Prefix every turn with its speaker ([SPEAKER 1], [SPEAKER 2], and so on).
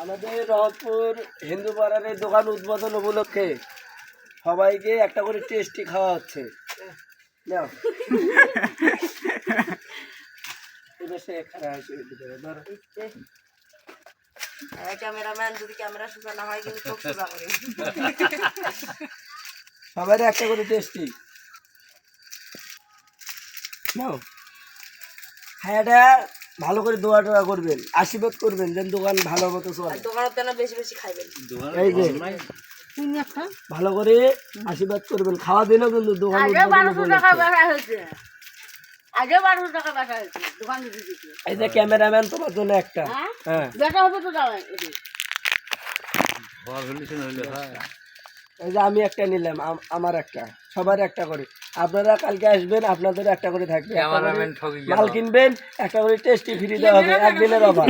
[SPEAKER 1] আমাদের রহমতপুর হিন্দু পাড়ার এই দোকান উদ্বোধন উপলক্ষে সবাইকে একটা করে টেস্টি খাওয়া হচ্ছে। নাও
[SPEAKER 2] ক্যামেরাম্যান যদি ক্যামেরা সোজা না হয় কিন্তু চোখ সোজা করে।
[SPEAKER 1] সবাই একটা করে টেস্টি নাও। হ্যাঁ, এটা ভালো করে দোয়া টোয়া করবেন, আশীর্বাদ করবেন যেন দোকান ভালো মতো চলে।
[SPEAKER 2] দোকানের জন্য বেশি বেশি খাইবেন।
[SPEAKER 1] এই যে ভালো করে আশীর্বাদ করবেন। খাওয়া দিনও কিন্তু দোকান
[SPEAKER 2] আগে 1200 টাকা বাসা হয়েছে দোকান দিতে দিতে।
[SPEAKER 1] এই যে ক্যামেরাম্যান তোমার জন্য একটা। হ্যাঁ
[SPEAKER 2] বেটা হবে তো দাও এটি।
[SPEAKER 1] এই যে আমি একটা নিলাম, আমার একটা, সবার একটা করে। আপনারা কালকে আসবেন, আপনাদের একটা করে থাকবে। মাল কিনবেন, একটা করে টেস্টি ফ্রি দেওয়া হবে, একদিনের অফার।